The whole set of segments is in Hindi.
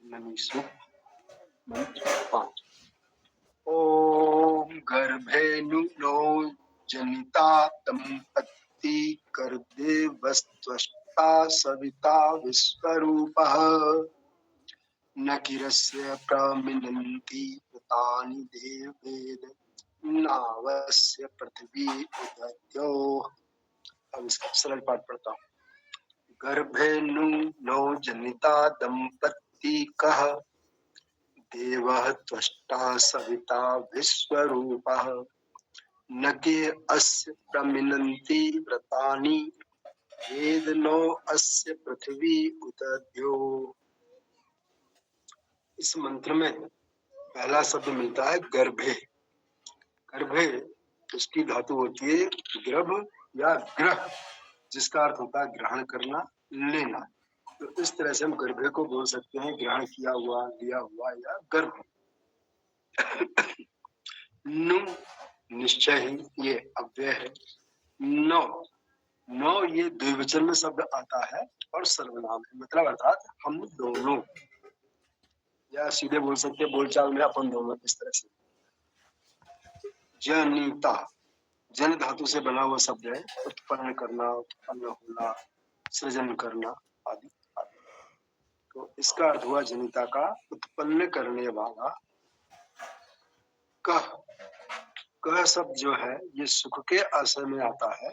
नमीसु मंत्र 5। ओम गर्भेनु नो जनिता दंपति गर्भेवस्त्वष्टा सविता विश्वरूपः न किरस्य प्रमिनन्ति व्रतानि देवेद नावस्य पृथ्वी उदद्यो। अब इसका सरल पाठ पढ़ता हूँ। गर्भेनु नो जनिता दंपति कः देवः त्वष्टा सविता विश्वरूपः न के अस्य प्रमिनन्ति व्रतानि वेद नो अस्य पृथ्वी उदद्यो। इस मंत्र में पहला शब्द मिलता है गर्भे। गर्भे उसकी धातु होती है गर्भ या ग्रह, जिसका अर्थ होता है ग्रहण करना, लेना। तो इस तरह से हम गर्भे को बोल सकते हैं ग्रहण किया हुआ, लिया हुआ या गर्भ। नु निश्चय ही ये अव्यय है। नौ नौ ये द्विवचन में शब्द आता है और सर्वनाम है, मतलब अर्थात हम दोनों, या सीधे बोल सकते हैं बोलचाल में अपन दोनों। इस तरह से जनिता जन धातु से बना हुआ शब्द है, उत्पन्न करना, उत्पन्न होना, सृजन करना आदि आदि। तो इसका अर्थ हुआ जनिता का उत्पन्न करने वाला। कह कह शब्द जो है ये सुख के आशय में आता है,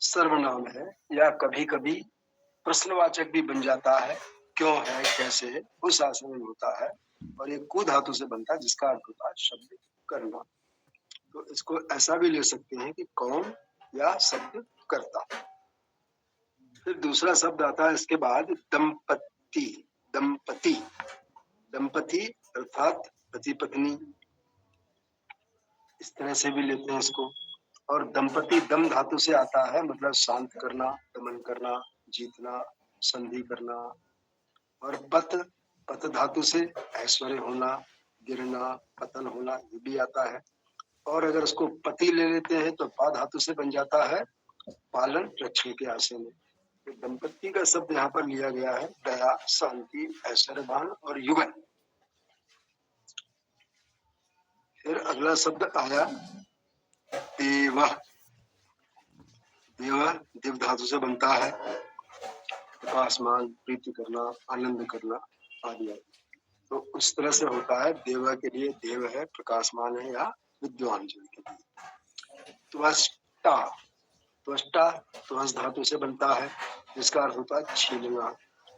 सर्वनाम है, या कभी कभी प्रश्नवाचक भी बन जाता है, क्यों है, कैसे है, उस आशय में होता है। और ये कु धातु से बनता है, जिसका अर्थ होता है शब्द करना। तो इसको ऐसा भी ले सकते हैं कि कौन या शब्द करता। फिर दूसरा शब्द आता है इसके बाद दंपति। दंपति दंपति अर्थात पति पत्नी, इस तरह से भी लेते हैं इसको। और दंपति दम धातु से आता है, मतलब शांत करना, दमन करना, जीतना, संधि करना। और पत पत धातु से ऐश्वर्य होना, गिरना, पतन होना, ये भी आता है। और अगर उसको पति ले लेते हैं तो पा धातु से बन जाता है पालन रक्षण के आशय में। तो दंपति का शब्द यहाँ पर लिया गया है दया, शांति, ऐश्वर्यवान और युगल। फिर अगला शब्द आया देव। देव दिव धातु से बनता है, प्रकाशमान, प्रीति करना, आनंद करना आदि आदि। तो उस तरह से होता है। देव के लिए देव है, प्रकाशमान है या विद्वान जन के लिए। त्वष्टा त्वष्टा त्वस धातु से बनता है, जिसका अर्थ होता है छीलना।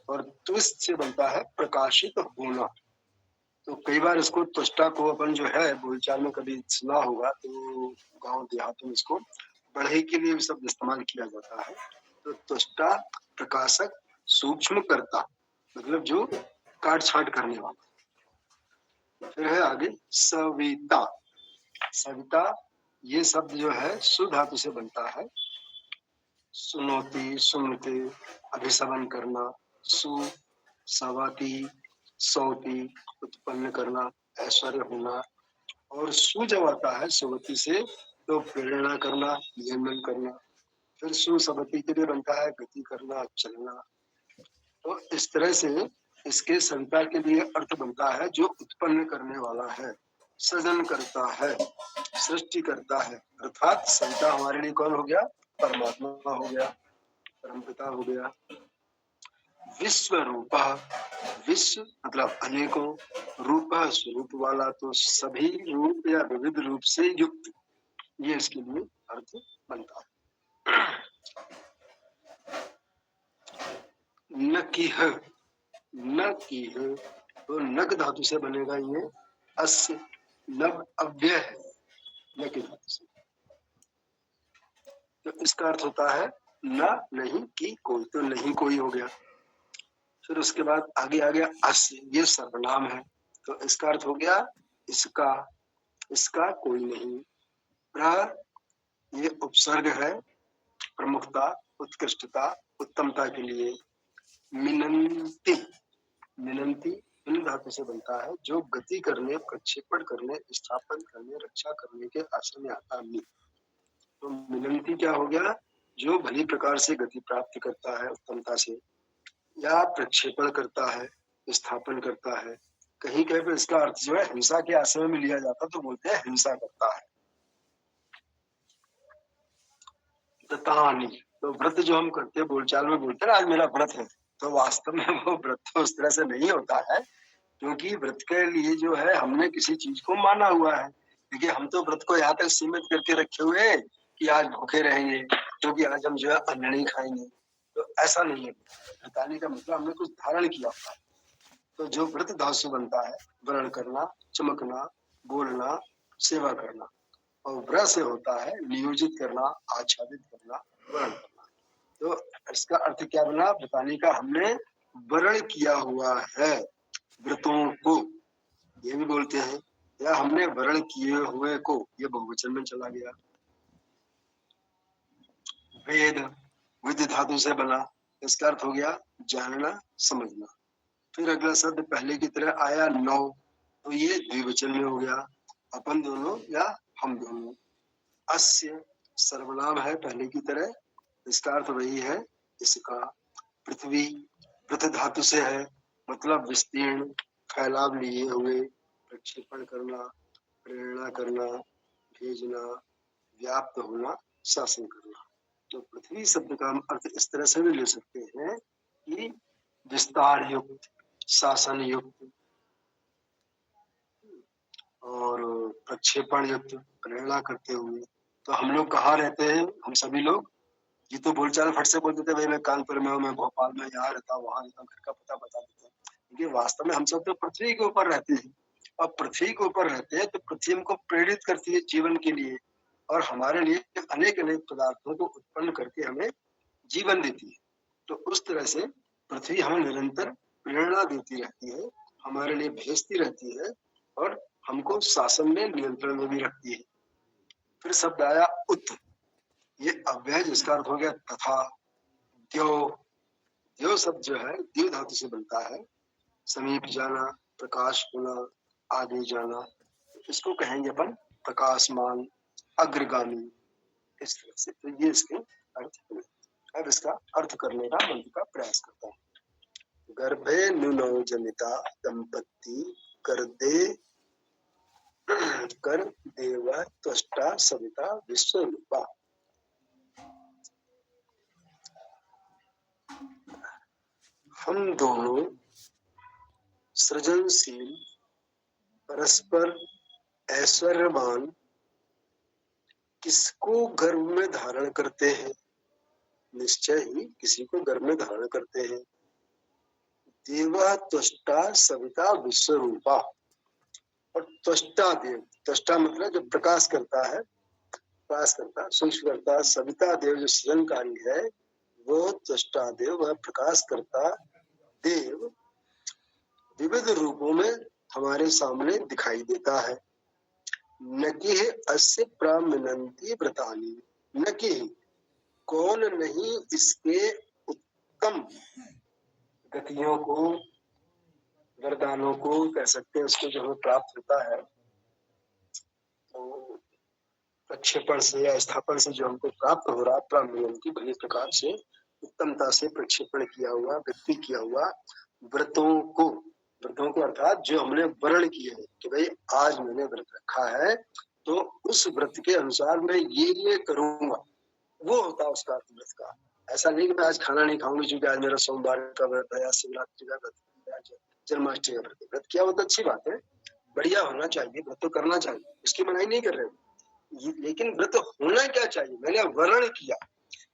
और त्वस्त से बनता है प्रकाशित होना। तो कई बार इसको त्वष्टा को अपन जो है बोलचाल में कभी सुना होगा, तो गांव देहातों में इसको बढ़ई के लिए भी शब्द इस्तेमाल किया जाता है। तो त्वष्टा प्रकाशक, सूक्ष्म कर्ता, मतलब जो काट छांट करने वाला। फिर है आगे सविता। सविता ये शब्द जो है सु धातु से बनता है। सुनोती, सुनते, अभिसवन करना, सु सवाती, सौती, उत्पन्न करना, ऐश्वर्य होना। और सु जब आता है सुवती से, तो प्रेरणा करना, नियमन करना। फिर सुसवती के लिए बनता है गति करना, चलना। तो इस तरह से इसके सविता के लिए अर्थ बनता है जो उत्पन्न करने वाला है, सृजन करता है, सृष्टि करता है। अर्थात सविता हमारे लिए कौन हो गया? परमात्मा हो गया, परमपिता हो गया। विश्व रूपा, विश्व मतलब अनेकों, रूप स्वरूप वाला, तो सभी रूप या विविध रूप से युक्त, ये इसके लिए अर्थ बनता है। न किह, न किह तो नग धातु से बनेगा ये अस्य, नव अव्यय है न की धातु से। तो इसका अर्थ होता है न नहीं की कोई, तो नहीं कोई हो गया। फिर उसके बाद आगे आ गया अस्य, ये सर्वनाम है, तो इसका अर्थ हो गया इसका, इसका कोई नहीं। प्र ये उपसर्ग है, प्रमुखता, उत्कृष्टता, उत्तमता के लिए। मिनंती, मिनंती इन धातु से बनता है, जो गति करने, प्रक्षेपण करने, स्थापन करने, रक्षा करने के आशय में आता है। तो मिनंती क्या हो गया? जो भली प्रकार से गति प्राप्त करता है उत्तमता से, या प्रक्षेपण करता है, स्थापन करता है। कहीं कहीं पर इसका अर्थ जो है हिंसा के आश्रय में लिया जाता तो बोलते हैं हिंसा करता है। व्रतानि, तो व्रत जो हम करते हैं बोलचाल में बोलते हैं ना आज मेरा व्रत है, तो वास्तव में वो व्रत तो उस तरह से नहीं होता है, क्योंकि व्रत के लिए जो है हमने किसी चीज को माना हुआ है। देखिए हम तो व्रत को यहाँ तक सीमित करके रखे हुए हैं कि आज भूखे रहेंगे, क्योंकि आज हम जो है अन्न नहीं खाएंगे, तो ऐसा नहीं है। बताने का मतलब हमने कुछ धारण किया हुआ है। तो जो व्रत धातु बनता है वर्ण करना, चमकना, बोलना, सेवा करना, और व्र से होता है नियोजित करना, आच्छादित करना, वर्ण करना। तो इसका अर्थ क्या बना बताने का, हमने वर्ण किया हुआ है व्रतों को, ये भी बोलते हैं, या हमने वर्ण किए हुए को, ये बहुवचन में चला गया। वेद, विद धातु से बना, इसका अर्थ हो गया जानना, समझना। फिर अगला शब्द पहले की तरह आया नौ, तो ये द्विवचन में हो गया, अपन दोनों या हम दोनों। अस्य सर्वनाम है पहले की तरह, इसका अर्थ वही है इसका। पृथ्वी, पृथ धातु से है, मतलब विस्तीर्ण, फैलाव लिए हुए, प्रक्षेपण करना, प्रेरणा करना, भेजना, व्याप्त होना, शासन करना। तो पृथ्वी शब्द का हम अर्थ इस तरह से भी ले सकते हैं कि विस्तार युक्त, शासन युक्त, और प्रक्षेपण युक्त, प्रेरणा करते हुए। तो हम लोग कहाँ रहते हैं, हम सभी लोग, ये तो बोलचाल फट से बोल देते भाई मैं कानपुर में हूँ, मैं भोपाल में, यहाँ रहता हूँ, वहां रहता हूँ, घर का पता बता देते हैं, क्योंकि वास्तव में हम सब तो पृथ्वी के ऊपर रहते हैं। और पृथ्वी के ऊपर रहते हैं तो पृथ्वी हमको प्रेरित करती है जीवन के लिए, और हमारे लिए अनेक अनेक पदार्थों को उत्पन्न करके हमें जीवन देती है। तो उस तरह से पृथ्वी हमें निरंतर प्रेरणा देती रहती है, हमारे लिए भेजती रहती है, और हमको शासन में, नियंत्रण में भी रखती है। फिर शब्द आया उत, ये अव्यय जिसका अर्थ हो गया तथा। द्यो, द्यो शब्द जो है द्यो धातु से बनता है, समीप जाना, प्रकाश होना, आगे जाना, इसको कहेंगे अपन प्रकाशमान, अग्रगामी, इस तरह से। तो ये इसके अर्थ हुए। अब इसका अर्थ करने का मंत्र का प्रयास करता हूँ। गर्भे नुनो जनिता दंपत्ति कर देव त्वष्टा सविता विश्वरूपा। हम दोनों सृजनशील, परस्पर ऐश्वर्यवान, किसको गर्भ में धारण करते हैं, निश्चय ही किसी को गर्भ में धारण करते हैं। देवा त्वष्टा सविता विश्वरूपा, और त्वष्टा देव, त्वष्टा मतलब जो प्रकाश करता है, प्रकाश करता, सूक्ष्म करता, सविता देव जो सृजनकारी है, वो त्वष्टा देव, वह प्रकाश करता देव विविध रूपों में हमारे सामने दिखाई देता है। न कि अस्य प्रामिनन्ति व्रतानि, न कि कौन नहीं इसके उत्तम गतियों को, वरदानों को कह सकते हैं, उसको जो हमें प्राप्त होता है, तो प्रक्षेपण से या स्थापन से जो हमको प्राप्त हो रहा, प्रामिनन्ति बड़े प्रकार से, उत्तमता से प्रक्षेपण किया हुआ, व्यक्ति किया हुआ व्रतों को, व्रतों को अर्थात जो हमने वर्ण किए हैं कि भाई आज मैंने व्रत रखा है, तो उस व्रत के अनुसार मैं ये करूंगा, वो होता है उसका अर्थ व्रत का। ऐसा नहीं कि मैं आज खाना नहीं खाऊंगी क्योंकि आज मेरा सोमवार का व्रत है, या शिवरात्रि का व्रत है, जन्माष्टमी का व्रत है। व्रत किया वो तो अच्छी बात है, बढ़िया होना चाहिए, व्रत तो करना चाहिए, उसकी मनाही नहीं कर रहे, लेकिन व्रत होना क्या चाहिए। मैंने वर्ण किया,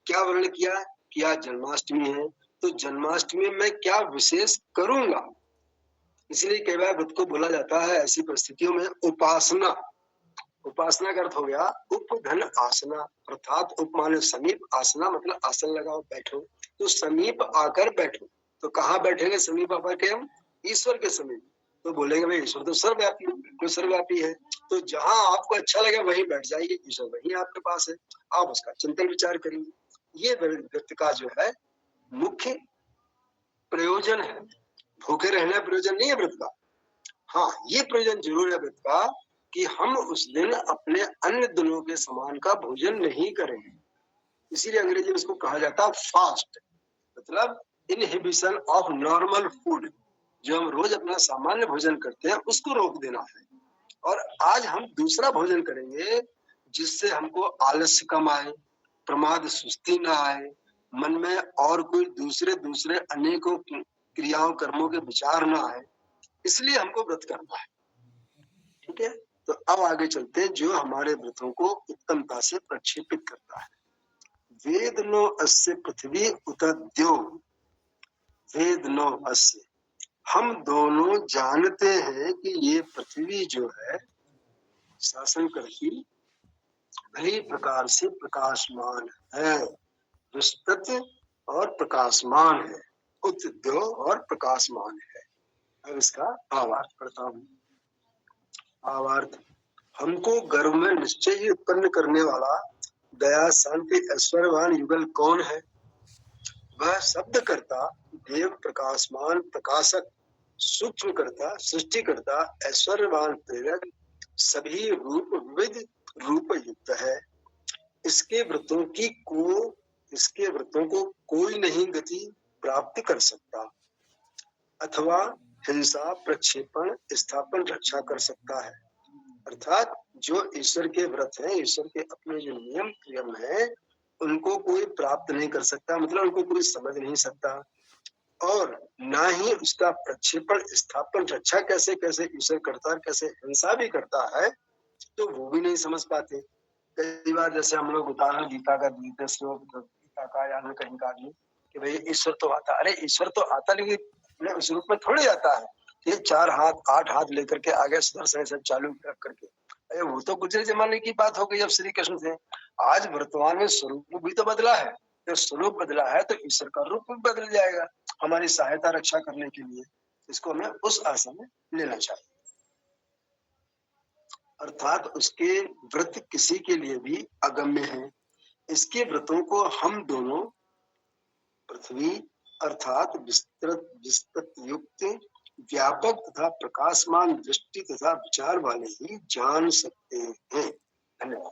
क्या वर्ण किया कि आज जन्माष्टमी है, तो जन्माष्टमी में क्या विशेष करूंगा। इसलिए कई बार व्रत को बोला जाता है ऐसी परिस्थितियों में उपासना। उपासना का अर्थ हो गया उप धन आसना, अर्थात उप माने समीप, आसना मतलब आसन लगाओ, बैठो, तो समीप आकर बैठो। तो कहाँ बैठेंगे समीप आकर के हम, ईश्वर के समीप। तो बोलेंगे भाई ईश्वर तो सर्वव्यापी है, बिल्कुल सर्वव्यापी है, तो जहां आपको अच्छा लगे वहीं बैठ जाइए, ईश्वर वहीं आपके पास है, आप उसका चिंतन विचार करिए। ये व्रत का जो है मुख्य प्रयोजन है। भूखे रहना प्रयोजन नहीं है व्रत का। हाँ, ये प्रयोजन जरूर है व्रत का कि हम उस दिन अपने अन्य दिनों के समान का भोजन नहीं करेंगे। इसीलिए अंग्रेजी में इसको कहा जाता है फास्ट, मतलब इनहिबिशन ऑफ नॉर्मल फूड। जो हम रोज अपना सामान्य भोजन करते हैं उसको रोक देना है। और आज हम दूसरा भोजन करेंगे जिससे हमको आलस्य कम आए, प्रमाद सुस्ती ना आए, मन में और कोई दूसरे दूसरे अनेकों क्रियाओं कर्मों के विचार ना आए, इसलिए हमको व्रत करना है। ठीक है, तो अब आगे चलते हैं जो हमारे व्रतों को उत्तमता से प्रक्षेपित करता है। वेद नो अस्य पृथ्वी उतद्यो, वेद नो अस्य, हम दोनों जानते हैं कि ये पृथ्वी जो है शासन करती भली प्रकार से प्रकाशमान है, विस्तृत और प्रकाशमान है, उत्द्यो और प्रकाशमान है। अब इसका भावार्थ पढ़ता हूँ। भावार्थ, हमको गर्भ में निश्चय ही उत्पन्न करने वाला दया शांति ऐश्वर्यवान युगल कौन है? वह शब्द करता, देव प्रकाशमान प्रकाशक, सूक्ष्म करता, सृष्टि करता, ऐश्वर्यवान प्रेरक, सभी रूप विविध रूप युक्त है। इसके व्रतों को कोई नहीं गति प्राप्त कर सकता, अथवा हिंसा प्रक्षेपण स्थापन रक्षा कर सकता है। अर्थात जो ईश्वर के व्रत हैं, ईश्वर के अपने जो नियम नियम है, उनको कोई प्राप्त नहीं कर सकता, मतलब उनको कोई समझ नहीं सकता, और ना ही उसका प्रक्षेपण स्थापन रक्षा कैसे कैसे ईश्वर करता है, कैसे हिंसा भी करता है, तो वो भी नहीं समझ पाते। कई बार जैसे हम लोग उदाहरण गीता का देते श्लोक, गीता का या कहीं का भी, कि भाई ईश्वर तो आता, अरे ईश्वर तो आता लेकिन उस रूप में थोड़ी आता है, ये 4 हाथ 8 हाथ लेकर के आगे सुदर्शन सब चालू रख करके, अरे वो तो गुजरे जमाने की बात हो गई अब श्री कृष्ण से। आज वर्तमान में स्वरूप भी तो बदला है, जब स्वरूप बदला है तो ईश्वर का रूप भी बदल जाएगा हमारी सहायता रक्षा करने के लिए। इसको हमें उस आशा में लेना चाहिए। अर्थात उसके व्रत किसी के लिए भी अगम्य है। इसके व्रतों को हम दोनों पृथ्वी अर्थात विस्तृत युक्त व्यापक तथा प्रकाशमान दृष्टि तथा विचार वाले ही जान सकते हैं। धन्यवाद।